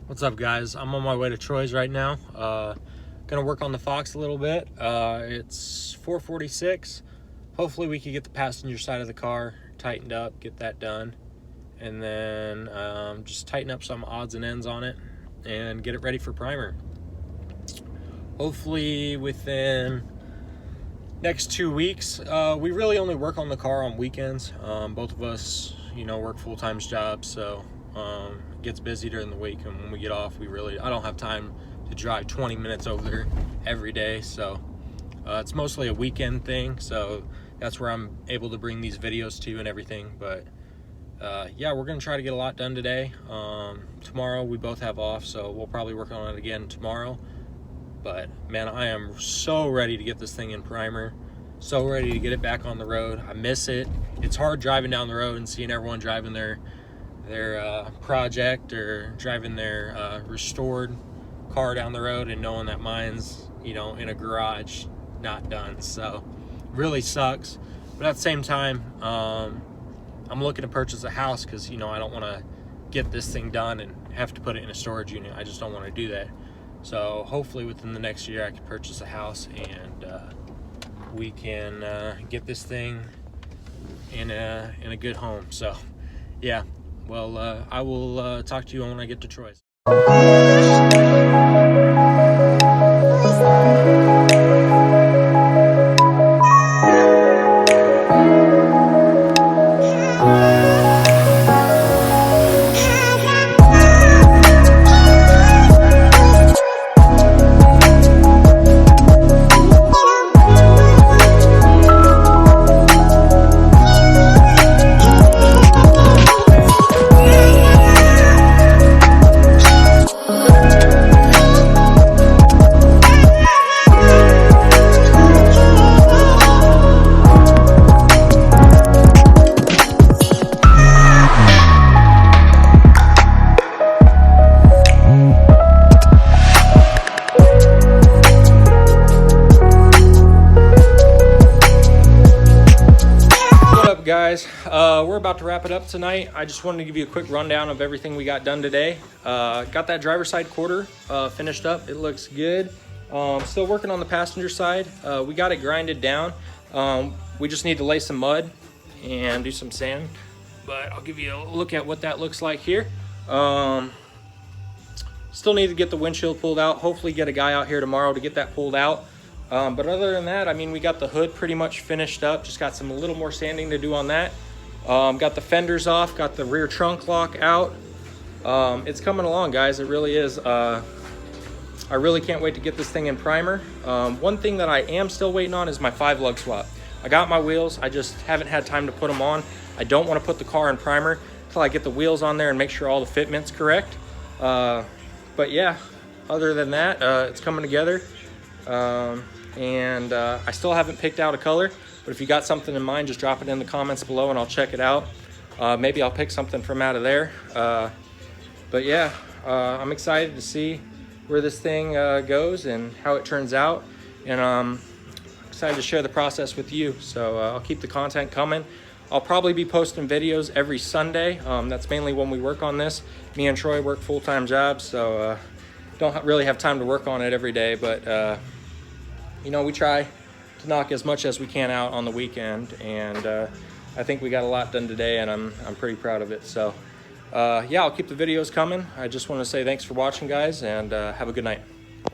What's up, guys? I'm on my way to Troy's right now. Gonna work on the Fox a little bit. It's 4:46. Hopefully we can get the passenger side of the car tightened up, get that done, and then just tighten up some odds and ends on it and get it ready for primer. Hopefully within next 2 weeks. We really only work on the car on weekends. Both of us, work full-time jobs, so it gets busy during the week, and when we get off, I don't have time to drive 20 minutes over there every day, so it's mostly a weekend thing, so that's where I'm able to bring these videos to and everything. But yeah, we're gonna try to get a lot done today. Tomorrow we both have off, so we'll probably work on it again tomorrow. But man, I am so ready to get this thing in primer, so ready to get it back on the road. I miss it. It's hard driving down the road and seeing everyone driving their project or driving their restored car down the road and knowing that mine's in a garage not done. So really sucks. But at the same time, I'm looking to purchase a house because I don't want to get this thing done and have to put it in a storage unit. I just don't want to do that. So hopefully within the next year I can purchase a house and we can get this thing in a good home. So yeah, well, I will talk to you when I get to Troy's. Guys, we're about to wrap it up tonight. I just wanted to give you a quick rundown of everything we got done today. Got that driver's side quarter finished up. It looks good. Still working on the passenger side. We got it grinded down. We just need to lay some mud and do some sand, but I'll give you a look at what that looks like here. Still need to get the windshield pulled out. Hopefully get a guy out here tomorrow to get that pulled out. But other than that, I mean, we got the hood pretty much finished up. Just got a little more sanding to do on that. Got the fenders off, got the rear trunk lock out. It's coming along, guys. It really is. I really can't wait to get this thing in primer. One thing that I am still waiting on is my 5-lug swap. I got my wheels. I just haven't had time to put them on. I don't want to put the car in primer until I get the wheels on there and make sure all the fitment's correct. But yeah, other than that, it's coming together. I still haven't picked out a color, but if you got something in mind, just drop it in the comments below and I'll check it out. Maybe I'll pick something from out of there. But yeah, I'm excited to see where this thing goes and how it turns out, and I'm excited to share the process with you. So I'll keep the content coming. I'll probably be posting videos every Sunday. That's mainly when we work on this. Me and Troy work full-time jobs, so don't really have time to work on it every day, but we try to knock as much as we can out on the weekend, and I think we got a lot done today, and I'm pretty proud of it. So yeah, I'll keep the videos coming. I just want to say thanks for watching, guys, and have a good night.